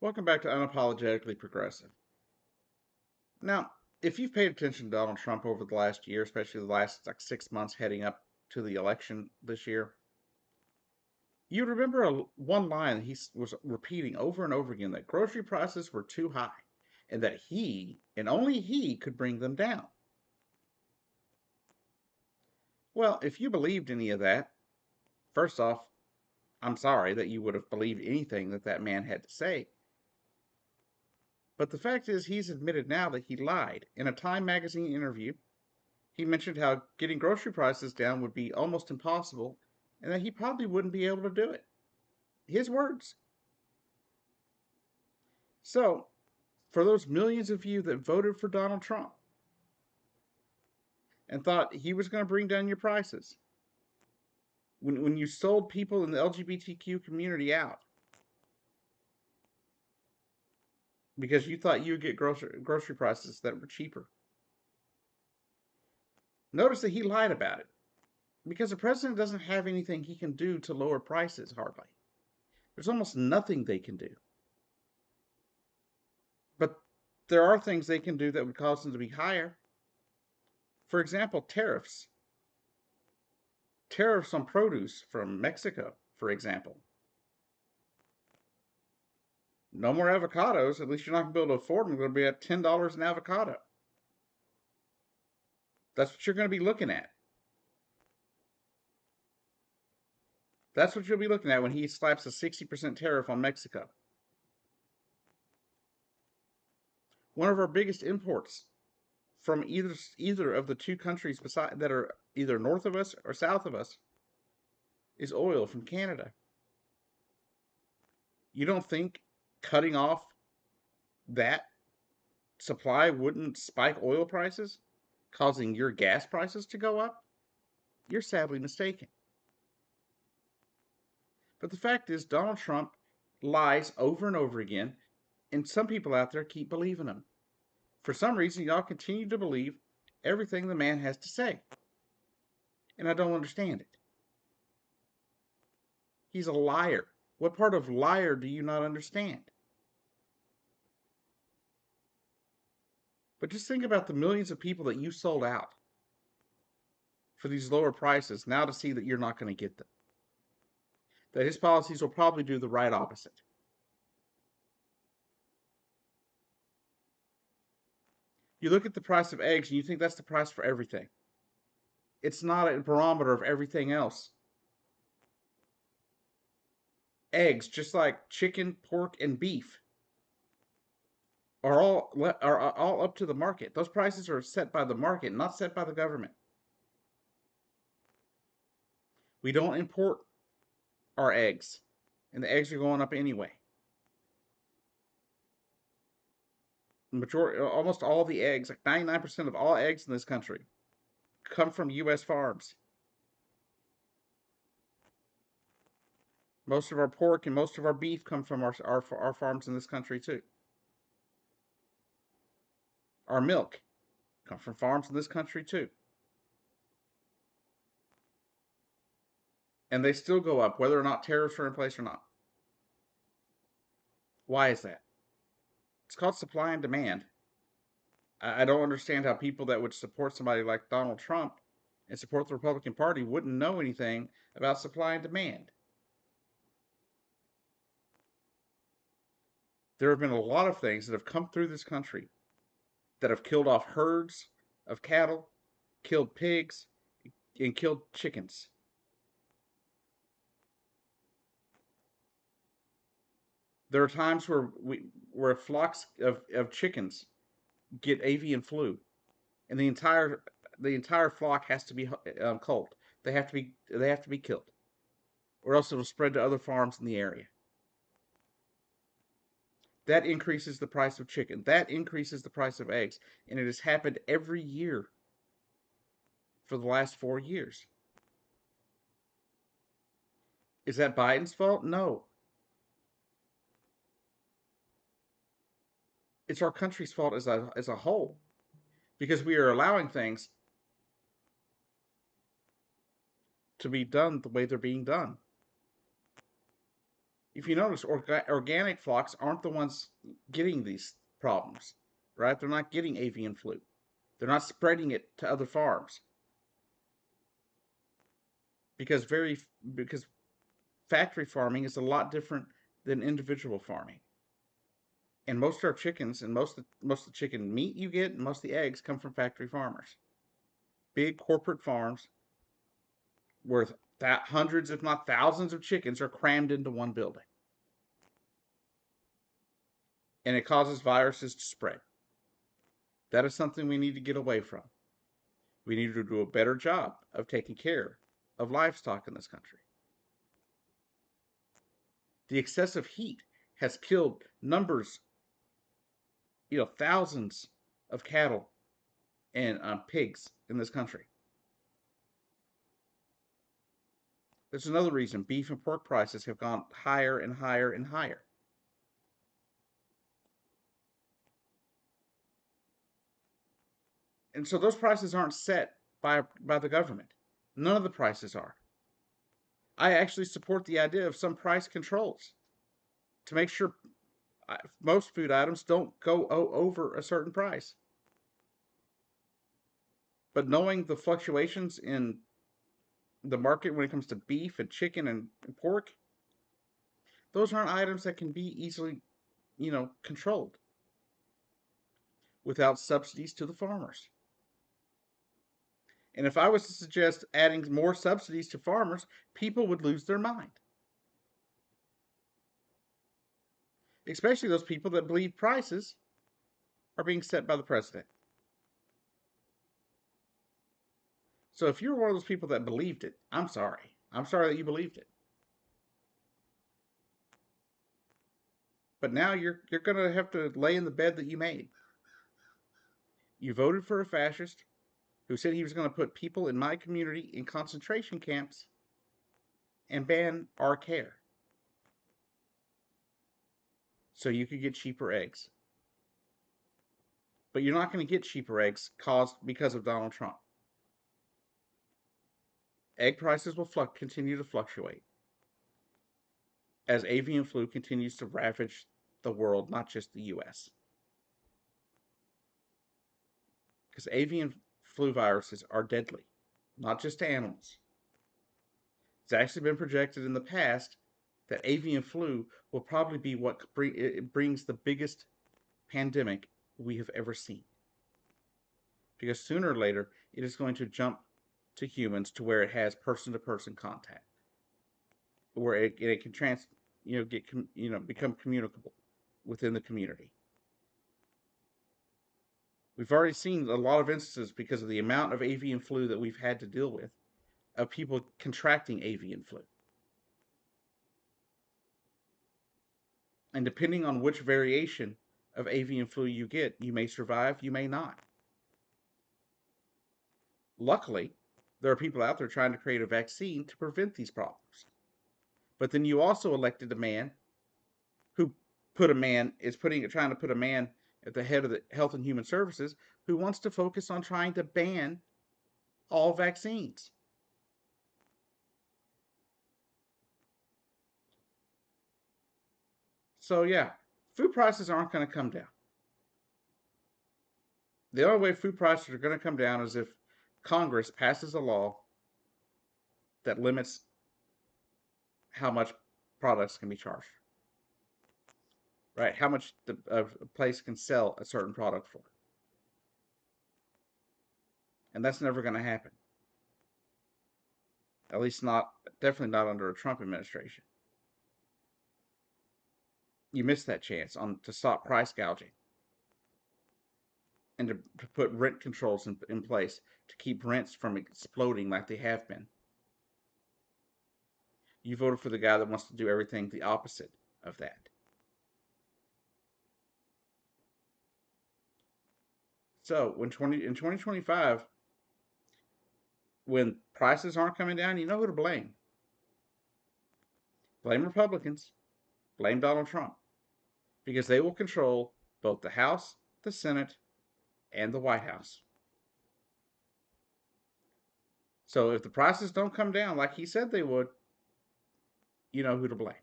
Welcome back to Unapologetically Progressive. Now, if you've paid attention to Donald Trump over the last year, especially the last 6 months heading up to the election this year, you remember one line he was repeating over and over again that grocery prices were too high and that he, and only he, could bring them down. Well, if you believed any of that, first off, I'm sorry that you would have believed anything that that man had to say. But the fact is, he's admitted now that he lied. In a Time magazine interview, he mentioned how getting grocery prices down would be almost impossible and that he probably wouldn't be able to do it. His words. So, for those millions of you that voted for Donald Trump and thought he was going to bring down your prices, when you sold people in the LGBTQ community out because you thought you would get grocery prices that were cheaper, notice that he lied about it because the president doesn't have anything he can do to lower prices, hardly. There's almost nothing they can do. But there are things they can do that would cause them to be higher. For example, tariffs. Tariffs on produce from Mexico, for example. No more avocados. At least you're not going to be able to afford them. They're going to be at $10 an avocado. That's what you're going to be looking at. That's what you'll be looking at when he slaps a 60% tariff on Mexico. One of our biggest imports from either of the two countries that are either north of us or south of us is oil from Canada. You don't think cutting off that supply wouldn't spike oil prices, causing your gas prices to go up? You're sadly mistaken. But the fact is, Donald Trump lies over and over again, and some people out there keep believing him. For some reason, y'all continue to believe everything the man has to say. And I don't understand it. He's a liar. What part of liar do you not understand? But just think about the millions of people that you sold out for these lower prices now to see that you're not going to get them. That his policies will probably do the right opposite. You look at the price of eggs and you think that's the price for everything. It's not a barometer of everything else. Eggs, just like chicken, pork, and beef, are all up to the market. Those prices are set by the market, not set by the government. We don't import our eggs, and the eggs are going up anyway. Almost all the eggs, like 99% of all eggs in this country, come from U.S. farms. Most of our pork and most of our beef come from our farms in this country too. Our milk comes from farms in this country too. And they still go up, whether or not tariffs are in place or not. Why is that? It's called supply and demand. I don't understand how people that would support somebody like Donald Trump and support the Republican Party wouldn't know anything about supply and demand. There have been a lot of things that have come through this country that have killed off herds of cattle, killed pigs, and killed chickens. There are times where flocks of chickens get avian flu, and the entire flock has to be culled. They have to be killed, or else it'll spread to other farms in the area. That increases the price of chicken. That increases the price of eggs, and it has happened every year for the last 4 years. Is that Biden's fault? No. It's our country's fault as a whole, because we are allowing things to be done the way they're being done. If you notice, organic flocks aren't the ones getting these problems, right? They're not getting avian flu. They're not spreading it to other farms because because factory farming is a lot different than individual farming. And most of our chickens and most of the chicken meat you get and most of the eggs come from factory farmers. Big corporate farms where hundreds, if not thousands, of chickens are crammed into one building. And it causes viruses to spread. That is something we need to get away from. We need to do a better job of taking care of livestock in this country. The excessive heat has killed numbers, thousands of cattle and pigs in this country. There's another reason beef and pork prices have gone higher and higher and higher. And so those prices aren't set by the government. None of the prices are. I actually support the idea of some price controls to make sure most food items don't go over a certain price. But knowing the fluctuations in the market when it comes to beef and chicken and pork, those aren't items that can be easily, controlled without subsidies to the farmers. And if I was to suggest adding more subsidies to farmers, people would lose their mind. Especially those people that believe prices are being set by the president. So if you're one of those people that believed it, I'm sorry. I'm sorry that you believed it. But now you're going to have to lay in the bed that you made. You voted for a fascist who said he was going to put people in my community in concentration camps and ban our care so you could get cheaper eggs. But you're not going to get cheaper eggs because of Donald Trump. Egg prices will continue to fluctuate as avian flu continues to ravage the world, not just the US. Because avian flu viruses are deadly, not just to animals. It's actually been projected in the past that avian flu will probably be what brings the biggest pandemic we have ever seen. Because sooner or later, it is going to jump to humans to where it has person-to-person contact, where it can become communicable within the community. We've already seen a lot of instances because of the amount of avian flu that we've had to deal with of people contracting avian flu. And depending on which variation of avian flu you get, you may survive, you may not. Luckily, there are people out there trying to create a vaccine to prevent these problems. But then you also elected a man who trying to put a man at the head of the Health and Human Services who wants to focus on trying to ban all vaccines. So yeah, food prices aren't going to come down. The only way food prices are going to come down is if Congress passes a law that limits how much products can be charged. Right? How much a place can sell a certain product for. And that's never going to happen. At least definitely not under a Trump administration. You missed that chance to stop price gouging and to put rent controls in place to keep rents from exploding like they have been. You voted for the guy that wants to do everything the opposite of that. So in 2025, when prices aren't coming down, you know who to blame. Blame Republicans. Blame Donald Trump. Because they will control both the House, the Senate, and the White House. So if the prices don't come down like he said they would, you know who to blame.